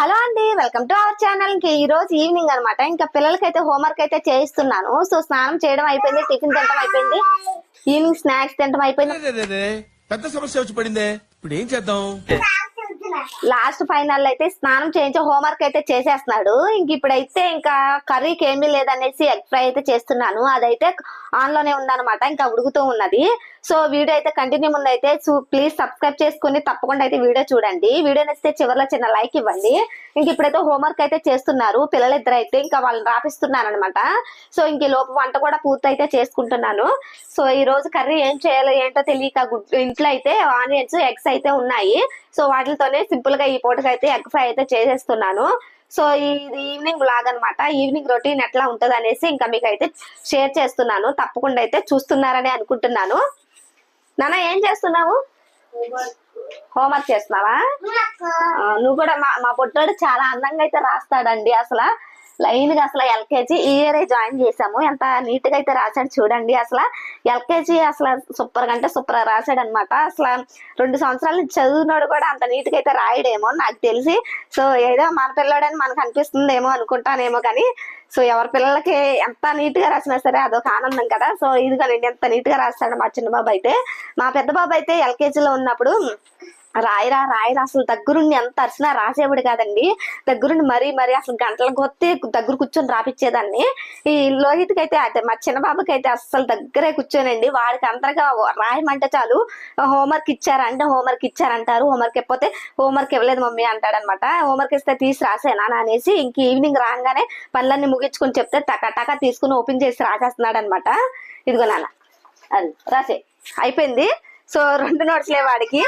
Hello అండి, welcome to our channel. ఈ రోజు ఈవినింగ్ అనమాట. ఇంకా పిల్లలకైతే హోంవర్క్ అయితే చేయిస్తున్నాను. సో స్నానం చేయడం అయిపోయింది, టిఫిన్ తినడం అయిపోయింది, ఈవినింగ్ స్నాక్స్ తినడం అయిపోయింది. పెద్ద సమస్య వచ్చి పడిందే, ఇప్పుడు ఏం చేద్దాం? లాస్ట్ ఫైనల్ అయితే స్నానం చేయించి హోంవర్క్ అయితే చేసేస్తున్నాడు. ఇంక ఇప్పుడైతే ఇంకా కర్రీకి ఏమీ లేదనేసి ఎగ్ ఫ్రై అయితే చేస్తున్నాను. అదైతే ఆన్ లోనే ఉందన్నమాట, ఇంకా ఉడుకుతూ ఉన్నది. సో వీడియో అయితే కంటిన్యూ ముందు అయితే ప్లీజ్ సబ్స్క్రైబ్ చేసుకుని తప్పకుండా అయితే వీడియో చూడండి. వీడియో నచ్చితే చివరిలో చిన్న లైక్ ఇవ్వండి. ఇంక ఇప్పుడైతే హోంవర్క్ అయితే చేస్తున్నారు పిల్లలిద్దరు అయితే, ఇంకా వాళ్ళని రాపిస్తున్నాను అనమాట. సో ఇంక ఈ లోపు వంట కూడా పూర్తి అయితే చేసుకుంటున్నాను. సో ఈ రోజు కర్రీ ఏం చేయాలో ఏంటో తెలియక ఇంట్లో అయితే ఆనియన్స్ ఎగ్స్ అయితే ఉన్నాయి. సో వాటితోనే సింపుల్ గా ఈ పూటకి అయితే ఎగ్ ఫ్రై అయితే చేసేస్తున్నాను. సో ఇది ఈవినింగ్ వ్లాగ్ అనమాట. ఈవినింగ్ రొటీన్ ఎట్లా ఉంటది అనేసి ఇంకా మీకు అయితే షేర్ చేస్తున్నాను. తప్పకుండా అయితే చూస్తున్నారని అనుకుంటున్నాను. నాన్న ఏం చేస్తున్నావు? హోంవర్క్ చేస్తున్నావా? నువ్వు కూడా మా పొట్టాడు చాలా అందంగా అయితే రాస్తాడండి. అసలు లైన్ గా అసలు ఎల్కేజీ ఈ ఇయరే జాయిన్ చేసాము. ఎంత నీట్ గా అయితే రాశాడు చూడండి. అసలు ఎల్కేజీ అసలు సూపర్ గా అంటే సూపర్ గా రాశాడు అనమాట. అసలు 2 సంవత్సరాల నుంచి చదువునాడు కూడా అంత నీట్ గా అయితే రాయడేమో నాకు తెలిసి. సో ఏదో మన పిల్లడని మనకు అనిపిస్తుందేమో అనుకుంటానేమో కానీ, సో ఎవరి పిల్లలకి ఎంత నీట్ గా రాసినా సరే అదొక ఆనందం కదా. సో ఇదిగోనండి ఎంత నీట్ గా రాస్తాడు మా చిన్న బాబు అయితే. మా పెద్ద బాబు అయితే ఎల్కేజీలో ఉన్నప్పుడు రాయిరా అసలు దగ్గరుండి ఎంత అరిసినా రాసేవాడు కాదండి. దగ్గరుండి మరీ అసలు గంటల కొత్తే దగ్గర కూర్చొని రాపిచ్చేదాన్ని. ఈ లోహిత్కి అయితే అయితే మా చిన్న బాబుకి అయితే అస్సలు దగ్గరే కూర్చోనండి. వాడికి అంతగా రాయమంటే చాలు, హోంవర్క్ ఇచ్చారంటారు. హోంవర్క్ ఇవ్వకపోతే హోంవర్క్ ఇవ్వలేదు మమ్మీ అంటాడనమాట. హోంవర్క్ ఇస్తే తీసి రాసేనా అనేసి ఇంక ఈవినింగ్ రాగానే పనులన్నీ ముగించుకుని చెప్తే టకా తీసుకుని ఓపెన్ చేసి రాసేస్తున్నాడు అనమాట. ఇదిగో నాన్న అది రాసే అయిపోయింది. సో 2 నోట్స్లే వాడికి,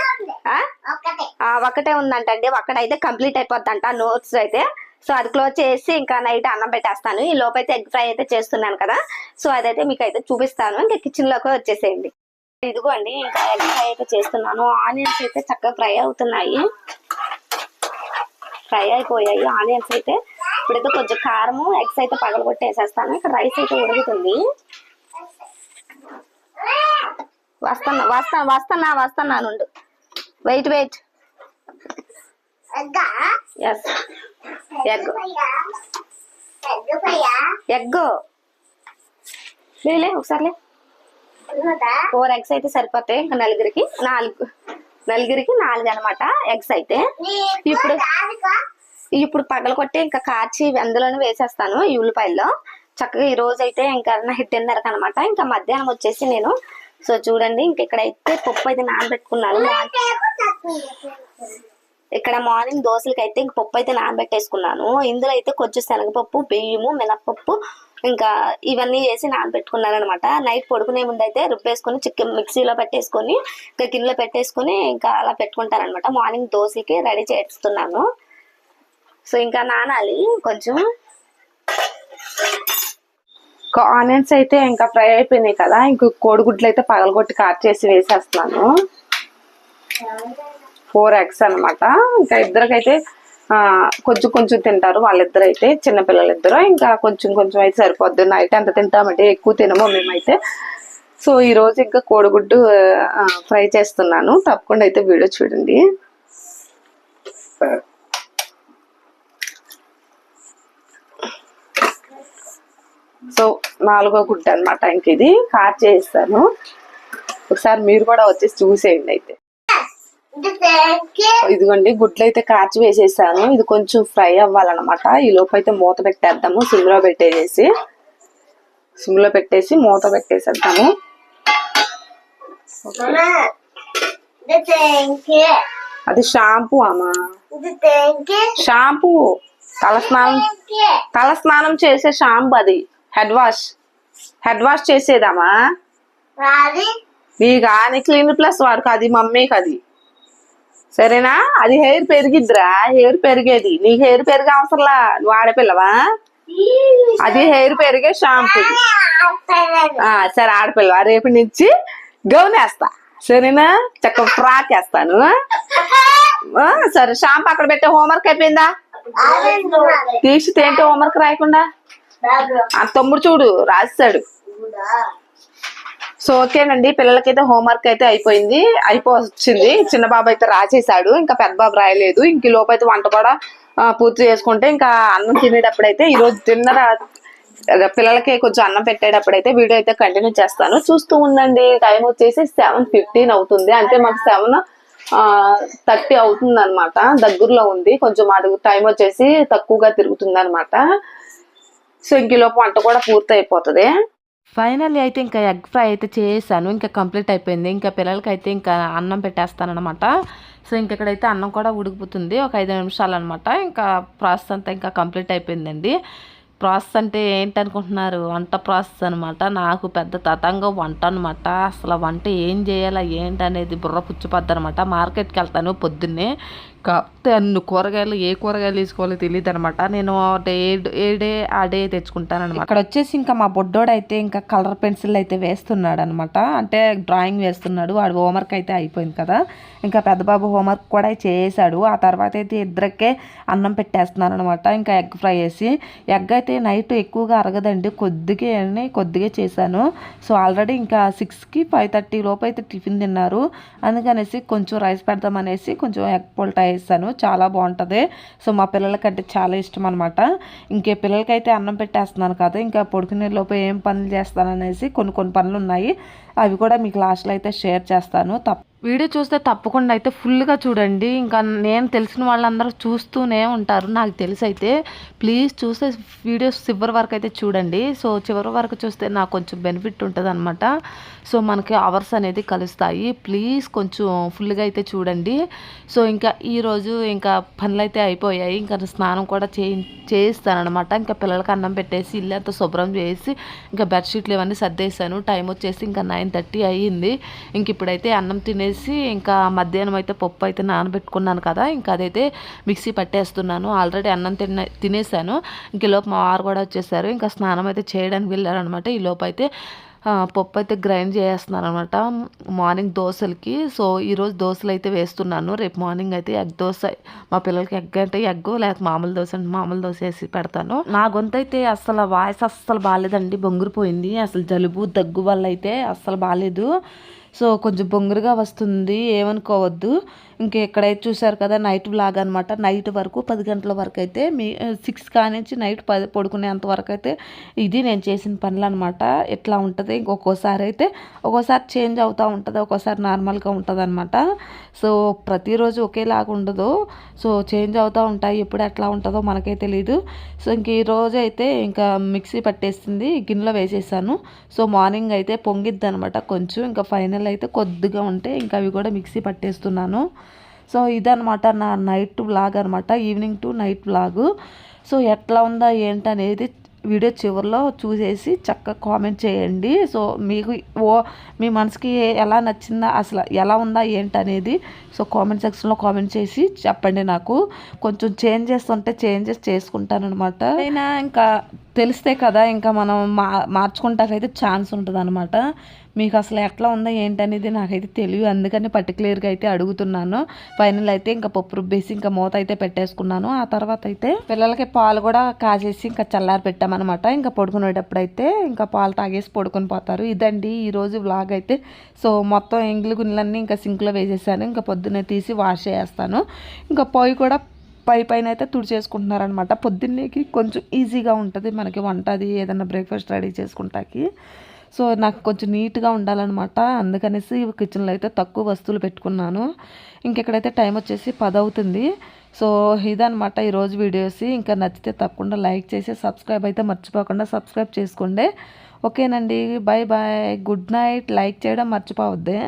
ఒక్కటే ఉందంటండి. ఒక్కటైతే కంప్లీట్ అయిపోద్దంట నోట్స్ అయితే. సో అది క్లోజ్ చేసి ఇంకా నైట్ అన్నం పెట్టేస్తాను. ఈ లోపైతే ఎగ్ ఫ్రై అయితే చేస్తున్నాను కదా. సో అదైతే మీకు అయితే చూపిస్తాను. ఇంకా కిచెన్ లోకి వచ్చేసేయండి. ఇదిగోండి ఇంకా ఎగ్ ఫ్రై అయితే చేస్తున్నాను. ఆనియన్స్ అయితే చక్కగా ఫ్రై అవుతున్నాయి, ఫ్రై అయిపోయాయి ఆనియన్స్ అయితే. ఇప్పుడైతే కొంచెం కారము ఎగ్స్ అయితే పగలగొట్టి వేసేస్తాను. ఇక్కడ రైస్ అయితే ఉడుకుతుంది. వస్తున్నా నుండు. వెయిట్ ఎస్ ఎగ్ లేలే ఒకసారిలే. 4 ఎగ్స్ అయితే సరిపోతాయి. ఇంకా నలుగురికి 4 అనమాట ఎగ్స్ అయితే. ఇప్పుడు పగల కొట్టి ఇంకా కాచి అందులోనే వేసేస్తాను ఈ ఉల్లిపాయల్లో. చక్కగా ఈ రోజు అయితే ఇంకా డిన్నర్ అనమాట. ఇంకా మధ్యాహ్నం వచ్చేసి నేను సో చూడండి ఇంక ఇక్కడైతే పప్పు అయితే నానబెట్టుకున్నాను. ఇక్కడ మార్నింగ్ దోశలకి అయితే ఇంక పప్పు అయితే నానబెట్టేసుకున్నాను. ఇందులో అయితే కొంచెం శనగపప్పు, బియ్యము, మినపప్పు ఇంకా ఇవన్నీ వేసి నానబెట్టుకున్నాను అనమాట. నైట్ పడుకునే ముందు అయితే రుబ్బేసుకొని చికెన్ మిక్సీలో పెట్టేసుకొని ఇంకా గిన్నెలో పెట్టేసుకొని ఇంకా అలా పెట్టుకుంటారనమాట. మార్నింగ్ దోశలకి రెడీ చేస్తున్నాను. సో ఇంకా నానాలి కొంచెం. ఆనియన్స్ అయితే ఇంకా ఫ్రై అయిపోయినాయి కదా. ఇంక కోడిగుడ్లు అయితే పగలగొట్టి కాట్ చేసి వేసేస్తున్నాను. 4 ఎగ్స్ అనమాట. ఇంకా ఇద్దరికైతే కొంచెం తింటారు వాళ్ళిద్దరు అయితే, చిన్నపిల్లలు ఇద్దరు. ఇంకా కొంచెం అయితే సరిపోద్ది. నైట్ ఎంత తింటామంటే ఎక్కువ తినము మేమైతే. సో ఈ రోజు ఇంకా కోడిగుడ్డు ఫ్రై చేస్తున్నాను. తప్పకుండా అయితే వీడియో చూడండి. సో 4వ గుడ్డు అనమాట. ఇంక ఇది కాట్ చేస్తాను. ఒకసారి మీరు కూడా వచ్చేసి చూసేయండి. అయితే ఇదిగోండి గుడ్లు అయితే కాచి వేసేసాను. ఇది కొంచెం ఫ్రై అవ్వాలన్నమాట. ఈ లోపు అయితే మూత పెట్టేద్దాము. సిమ్లో పెట్టేసి మూత పెట్టేసేద్దాము. అది షాంపూ అమ్మా, షాంపూ తలస్నానం చేసే షాంపూ. అది హెడ్ వాష్ చేసేదమ్మా. నీకు అని క్లీన్ ప్లస్ వాడుకు, అది మమ్మీకి అది సరేనా. అది హెయిర్ పెరిగిద్దిరా, హెయిర్ పెరిగేది. నీకు హెయిర్ పెరిగే అవసరంలా, నువ్వు ఆడపిల్లవా. అది హెయిర్ పెరిగే షాంపూ. సరే ఆడపిల్లవా, రేపు నుంచి గౌన్ వేస్తా సరేనా. చక్క ఫ్రాక్ వేస్తాను. సరే షాంపూ అక్కడ పెట్టే. హోంవర్క్ అయిపోయిందా? తీసి ఏంటి హోంవర్క్ రాయకుండా? ఆ తమ్ముడు చూడు రాస్తాడు. సో ఓకేనండి, పిల్లలకైతే హోంవర్క్ అయితే అయిపోయింది, అయిపోవచ్చింది. చిన్న బాబు అయితే రాసేసాడు, ఇంకా పెద్ద బాబు రాయలేదు. ఇంక లోపు అయితే వంట కూడా పూర్తి చేసుకుంటే ఇంకా అన్నం తినేటప్పుడైతే ఈరోజు డిన్నర్ పిల్లలకి కొంచెం అన్నం పెట్టేటప్పుడైతే వీడియో అయితే కంటిన్యూ చేస్తాను, చూస్తూ ఉండండి. టైం వచ్చేసి 7:15 అవుతుంది, అంటే మాకు 7:30 అవుతుంది అనమాట. దగ్గరలో ఉంది కొంచెం, అది టైం వచ్చేసి తక్కువగా తిరుగుతుంది అనమాట. సో ఇంకలోపు వంట కూడా పూర్తి అయిపోతుంది. ఫైనల్లీ అయితే ఇంకా ఎగ్ ఫ్రై అయితే చేసాను, ఇంకా కంప్లీట్ అయిపోయింది. ఇంకా పిల్లలకైతే ఇంకా అన్నం పెట్టేస్తాను అనమాట. సో ఇంకెక్కడైతే అన్నం కూడా ఉడికిపోతుంది, ఒక 5 నిమిషాలు అనమాట. ఇంకా ప్రాసెస్ అంతా ఇంకా కంప్లీట్ అయిపోయిందండి. ప్రాసెస్ అంటే ఏంటనుకుంటున్నారు, వంట ప్రాసెస్ అనమాట. నాకు పెద్ద తతంగం వంట అనమాట. అసలు వంట ఏం చేయాలా ఏంటి అనేది బుర్ర పుచ్చిపోద్ది అనమాట. మార్కెట్కి వెళ్తాను పొద్దున్నే, కాకపోతే అన్ని కూరగాయలు ఏ కూరగాయలు తీసుకోవాలో తెలియదు అనమాట. నేను ఏ డే ఆ డే తెచ్చుకుంటాను అనమాట. ఇక్కడ వచ్చేసి ఇంకా మా బొడ్డోడు అయితే ఇంకా కలర్ పెన్సిల్ అయితే వేస్తున్నాడు అనమాట, అంటే డ్రాయింగ్ వేస్తున్నాడు. వాడు హోంవర్క్ అయితే అయిపోయింది కదా, ఇంకా పెద్ద బాబు హోంవర్క్ కూడా చేసాడు. ఆ తర్వాత అయితే ఇద్దరికే అన్నం పెట్టేస్తున్నాను అనమాట. ఇంకా ఎగ్ ఫ్రై చేసి, ఎగ్ అయితే నైట్ ఎక్కువగా అరగదండి, కొద్దిగా చేశాను. సో ఆల్రెడీ ఇంకా 6కి 5:30 లోపు అయితే టిఫిన్ తిన్నారు. అందుకనేసి కొంచెం రైస్ పెడదామనేసి కొంచెం ఎగ్ పొల్టా వేస్తాను, చాలా బాగుంటుంది. సో మా పిల్లలకంటే చాలా ఇష్టం అనమాట. ఇంకే పిల్లలకైతే అన్నం పెట్టేస్తున్నాను కదా, ఇంకా పడుకునే లోపు ఏం పనులు చేస్తాననేసి కొన్ని పనులు ఉన్నాయి, అవి కూడా మీకు లాస్ట్లో అయితే షేర్ చేస్తాను. వీడియో చూస్తే తప్పకుండా అయితే ఫుల్గా చూడండి. ఇంకా నేను తెలిసిన వాళ్ళందరూ చూస్తూనే ఉంటారు, నాకు తెలిసి అయితే. ప్లీజ్ చూస్తే వీడియోస్ చివరి వరకు అయితే చూడండి. సో చివరి వరకు చూస్తే నాకు కొంచెం బెనిఫిట్ ఉంటుంది అనమాట. సో మనకి అవర్స్ అనేది కలుస్తాయి. ప్లీజ్ కొంచెం ఫుల్గా అయితే చూడండి. సో ఇంకా ఈరోజు ఇంకా పనులు అయితే అయిపోయాయి, ఇంకా స్నానం కూడా చేయిస్తానమాట. ఇంకా పిల్లలకి అన్నం పెట్టేసి ఇల్లు అంతా శుభ్రం చేసి ఇంకా బెడ్షీట్లు ఇవన్నీ సర్దేశాను. టైం వచ్చేసి ఇంకా 9:30 అయ్యింది. ఇంక ఇప్పుడైతే అన్నం తినేసి ఇంకా మధ్యాహ్నం అయితే పప్పు అయితే నానబెట్టుకున్నాను కదా, ఇంకా అదైతే మిక్సీ పట్టేస్తున్నాను. ఆల్రెడీ అన్నం తినేసాను. ఇంక ఈ లోపు మా వారు కూడా వచ్చేసారు, ఇంకా స్నానం అయితే చేయడానికి వెళ్ళారనమాట. ఈ లోపు అయితే పప్పు అయితే గ్రైండ్ చేస్తున్నాను అనమాట మార్నింగ్ దోశలకి. సో ఈరోజు దోశలు అయితే వేస్తున్నాను, రేపు మార్నింగ్ అయితే ఎగ్ దోశ. మా పిల్లలకి ఎగ్ అంటే ఎగ్, లేకపోతే మామూలు దోశ అంటే మామూలు దోశ వేసి పెడతాను. నా గొంతు అయితే అస్సలు వాయిస్ అస్సలు బాగాలేదండి, బొంగురిపోయింది. అసలు జలుబు దగ్గు వల్ల అయితే అస్సలు బాగాలేదు. సో కొంచెం బొంగురుగా వస్తుంది, ఏమనుకోవద్దు. ఇంక ఎక్కడైతే చూసారు కదా నైట్ వ్లాగ్ అనమాట. నైట్ వరకు 10 గంటల వరకు అయితే 6 కానించి నైట్ 10 పడుకునేంత వరకు అయితే ఇది నేను చేసిన పనులు అనమాట. ఎట్లా ఉంటుంది, ఒక్కోసారి అయితే ఒక్కోసారి చేంజ్ అవుతూ ఉంటుంది, ఒక్కోసారి నార్మల్గా ఉంటుంది అనమాట. సో ప్రతిరోజు ఒకేలాగా ఉండదు, సో చేంజ్ అవుతూ ఉంటాయి. ఎప్పుడు ఎట్లా ఉంటుందో మనకే తెలియదు. సో ఇంక ఈరోజు అయితే ఇంకా మిక్సీ పట్టేసింది, గిన్నెలో వేసేసాను. సో మార్నింగ్ అయితే పొంగిద్ది అనమాట కొంచెం. ఇంకా ఫైనల్ అయితే కొద్దిగా ఉంటే ఇంకా అవి కూడా మిక్సీ పట్టేస్తున్నాను. సో ఇదనమాట నా నైట్ వ్లాగ్ అనమాట, evening to night vlog. So ఎట్లా ఉందా ఏంటనేది వీడియో చివరిలో చూసేసి చక్కగా కామెంట్ చేయండి. సో మీకు మీ మనసుకి ఎలా నచ్చిందా, అసలు ఎలా ఉందా ఏంటనేది సో కామెంట్ సెక్షన్లో కామెంట్ చేసి చెప్పండి. నాకు కొంచెం చేంజెస్ ఉంటే చేంజెస్ చేసుకుంటాను అనమాట. అయినా ఇంకా తెలిస్తే కదా ఇంకా మనం మార్చుకుంటాకైతే ఛాన్స్ ఉంటుంది అనమాట. మీకు అసలు ఎట్లా ఉందో ఏంటనేది నాకైతే తెలియదు, అందుకని పర్టికులర్గా అయితే అడుగుతున్నాను. ఫైనల్ అయితే ఇంకా పప్పు రుబ్బేసి ఇంకా మూత అయితే పెట్టేసుకున్నాను. ఆ తర్వాత అయితే పిల్లలకి పాలు కూడా కాసేసి ఇంకా చల్లారి పెట్టామన్నమాట. ఇంకా పడుకునేటప్పుడు అయితే ఇంకా పాలు తాగేసి పడుకొని పోతారు. ఇదండి ఈరోజు వ్లాగ్ అయితే. సో మొత్తం ఎంగిలి గుండ్లన్నీ ఇంకా సింక్లో వేసేసాను, ఇంకా పొద్దున్నే తీసి వాష్ చేస్తాను. ఇంకా పొయ్యి కూడా పైన అయితే తుడిచేసుకుంటున్నారనమాట. పొద్దున్నేకి కొంచెం ఈజీగా ఉంటుంది మనకి వంట, అది ఏదైనా బ్రేక్ఫాస్ట్ రెడీ చేసుకుంటాకి. సో నాకు కొంచెం నీట్గా ఉండాలన్నమాట, అందుకనేసి కిచెన్లో అయితే తక్కువ వస్తువులు పెట్టుకున్నాను. ఇంకెక్కడైతే టైం వచ్చేసి 10 అవుతుంది. సో ఇదనమాట ఈరోజు వీడియోస్. ఇంకా నచ్చితే తప్పకుండా లైక్ చేసి సబ్స్క్రైబ్ అయితే మర్చిపోకుండా సబ్స్క్రైబ్ చేసుకోండి. ఓకేనండి, bye bye, good night. Like చేయడం మర్చిపోవద్దే.